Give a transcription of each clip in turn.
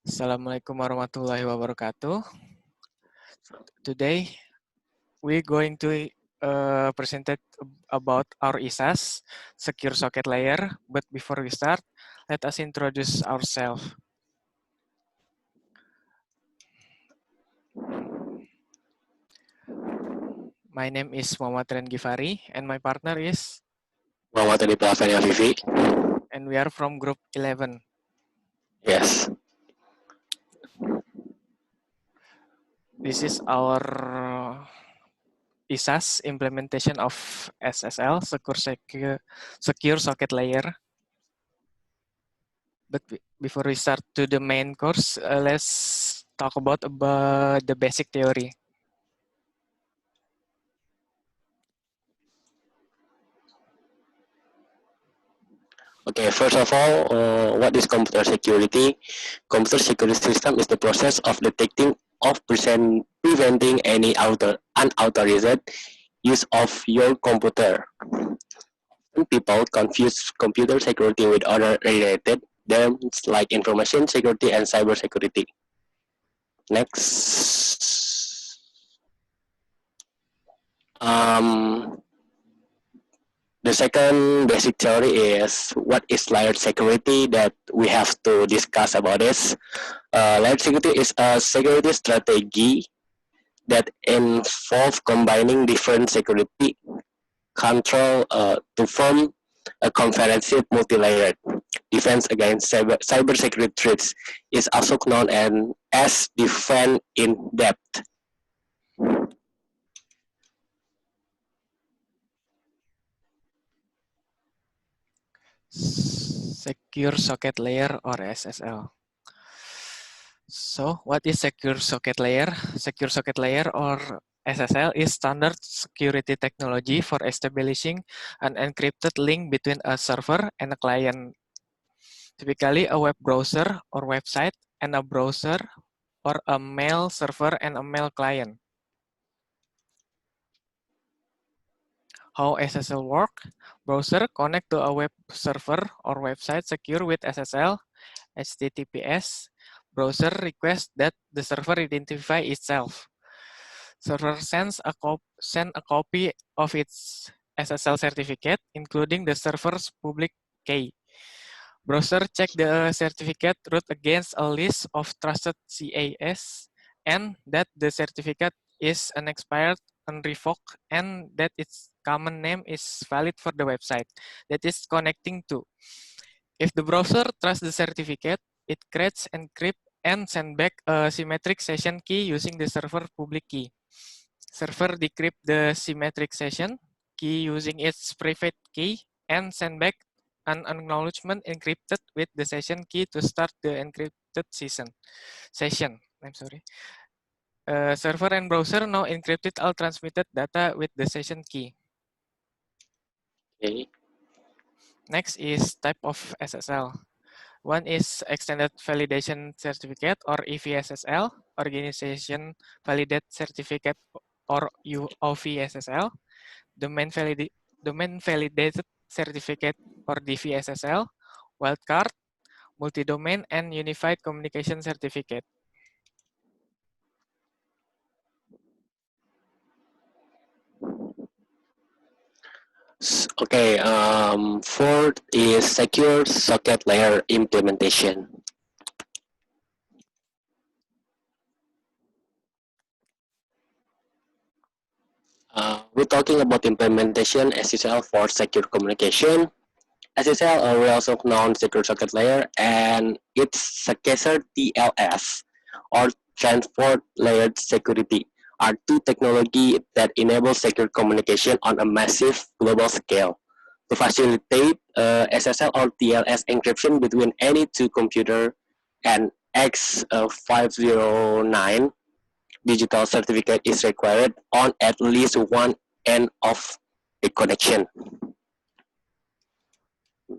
Assalamualaikum warahmatullahi wabarakatuh. Today we're going to present about our ISAS, Secure Socket Layer. But before we start, let us introduce ourselves. My name is Muhammad Ren Gifari, and my partner is Muhammad Adi Pravani Vivi. And we are from Group 11. Yes. This is our ISAS implementation of SSL, Secure Socket Layer. But before we start to the main course, let's talk about the basic theory. Okay, first of all, what is computer security? Computer security system is the process of detecting of preventing any unauthorized use of your computer. People confuse computer security with other related terms like information security and cyber security. Next. The second basic theory is what is layered security that we have to discuss about this. Layered security is a security strategy that involves combining different security control to form a comprehensive multi-layered defense against cyber security threats. Is also known as defense in depth. Secure Socket Layer or SSL. So, what is Secure Socket Layer? Secure Socket Layer or SSL is standard security technology for establishing an encrypted link between a server and a client. Typically, a web browser or website and a browser or a mail server and a mail client. How SSL work? Browser connect to a web server or website secure with SSL, HTTPS. Browser requests that the server identify itself. Server send a copy of its SSL certificate, including the server's public key. Browser check the certificate root against a list of trusted CAS and that the certificate is unexpired, unrevoked, and that its common name is valid for the website that is connecting to. If the browser trusts the certificate, it creates, encrypt, and send back a symmetric session key using the server public key. Server decrypt the symmetric session key using its private key and send back an acknowledgement encrypted with the session key to start the encrypted session. I'm sorry. Server and browser now encrypted all transmitted data with the session key. Okay. Next is type of SSL. One is Extended Validation Certificate or EVSSL, Organization Validate Certificate or OVSSL, Domain Validated Certificate or DVSSL, Wildcard, Multi-Domain, and Unified Communication Certificate. Okay, fourth is secure socket layer implementation. We're talking about implementation SSL for secure communication. SSL, we also known secure socket layer, and it's Successor TLS or transport layered security are two technology that enable secure communication on a massive global scale. To facilitate SSL or TLS encryption between any two computer and X509 digital certificate is required on at least one end of the connection.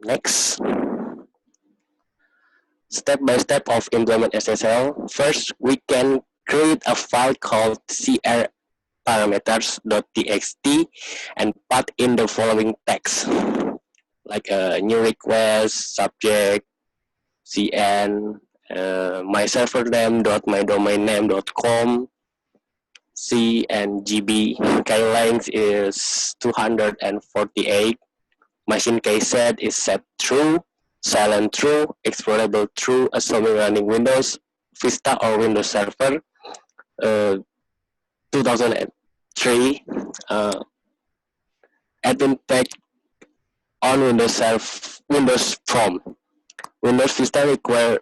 Next. Step by step of implement SSL. First, we can create a file called crparameters.txt and pass in the following text, like a new request, subject, CN, my server name dot my domain name .com, C and GB key length is 248. Machine key set is set true, silent true, explorable true, assuming running Windows, Vista or Windows Server, 2003. Admin tag on Windows Phone. Windows Vista requires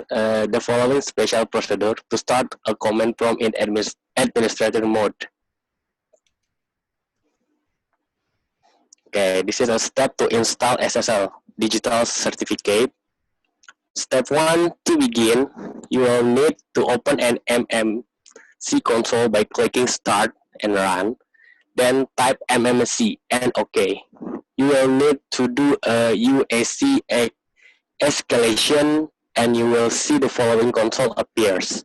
the following special procedure to start a command prompt in administrator mode. Okay, this is a step to install SSL digital certificate. Step 1, to begin, you will need to open an MMC console by clicking Start and Run. Then type MMC and OK. You will need to do a UAC escalation and you will see the following console appears.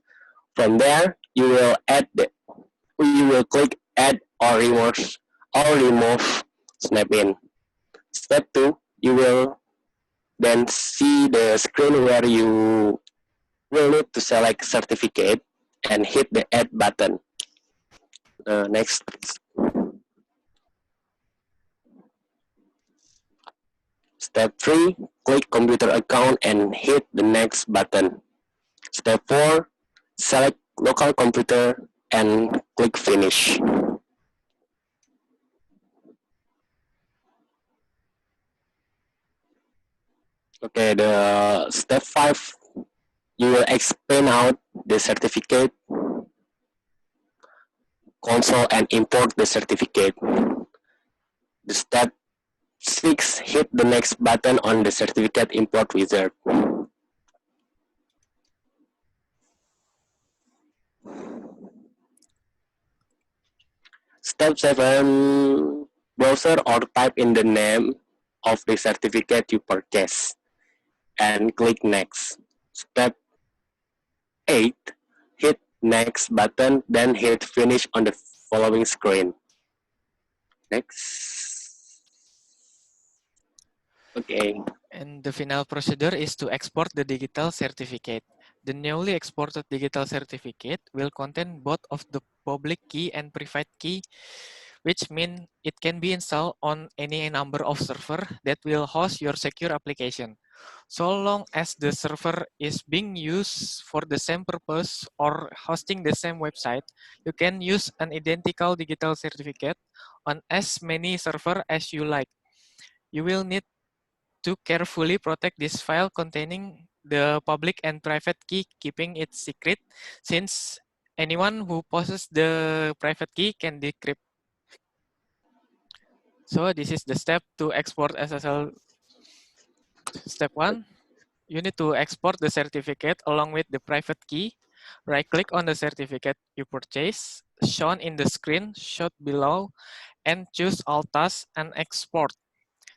From there, you will click Add or remove snap-in. Step 2, you will then see the screen where you will need to select certificate and hit the Add button. Next. Step 3, click computer account and hit the next button. Step 4, select local computer and click finish. Okay, the step 5, you will expand out the certificate console and import the certificate. The step 6, hit the next button on the certificate import wizard. Step 7, browser or type in the name of the certificate you purchase and click next. Step 8, hit next button, then hit finish on the following screen. Next. Okay. And the final procedure is to export the digital certificate. The newly exported digital certificate will contain both of the public key and private key, which means it can be installed on any number of servers that will host your secure application. So long as the server is being used for the same purpose or hosting the same website, you can use an identical digital certificate on as many servers as you like. You will need to carefully protect this file containing the public and private key, keeping it secret, since anyone who possesses the private key can decrypt. So this is the step to export SSL. Step 1, you need to export the certificate along with the private key. Right-click on the certificate you purchase, shown in the screenshot below, and choose All Tasks and Export.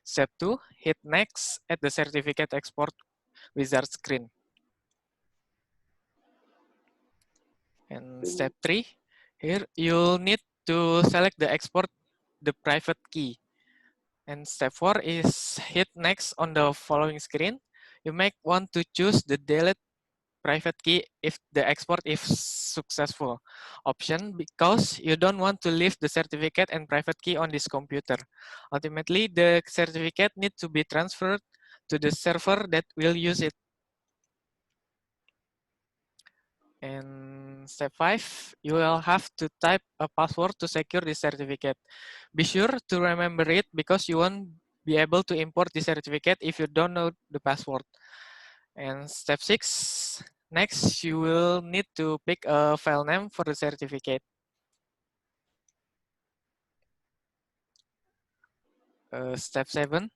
Step 2, hit Next at the certificate export wizard screen. And step 3, here you'll need to select the export the private key. And step 4 is hit Next on the following screen. You might want to choose the delete private key if the export is successful option, because you don't want to leave the certificate and private key on this computer. Ultimately, the certificate needs to be transferred to the server that will use it. And step 5, you will have to type a password to secure the certificate. Be sure to remember it because you won't be able to import the certificate if you don't know the password. And step 6, next you will need to pick a file name for the certificate. Step 7,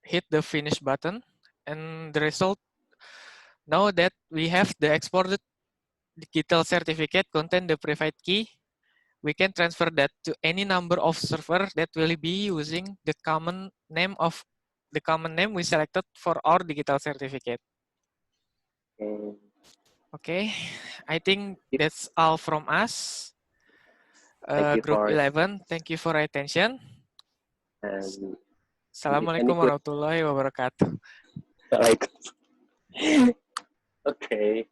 hit the finish button, and the result, now that we have the exported digital certificate contain the private key, we can transfer that to any number of servers that will be using the common name we selected for our digital certificate. Okay, I think that's all from us. Group 11, thank you for your attention. Assalamualaikum warahmatullahi wabarakatuh. Okay.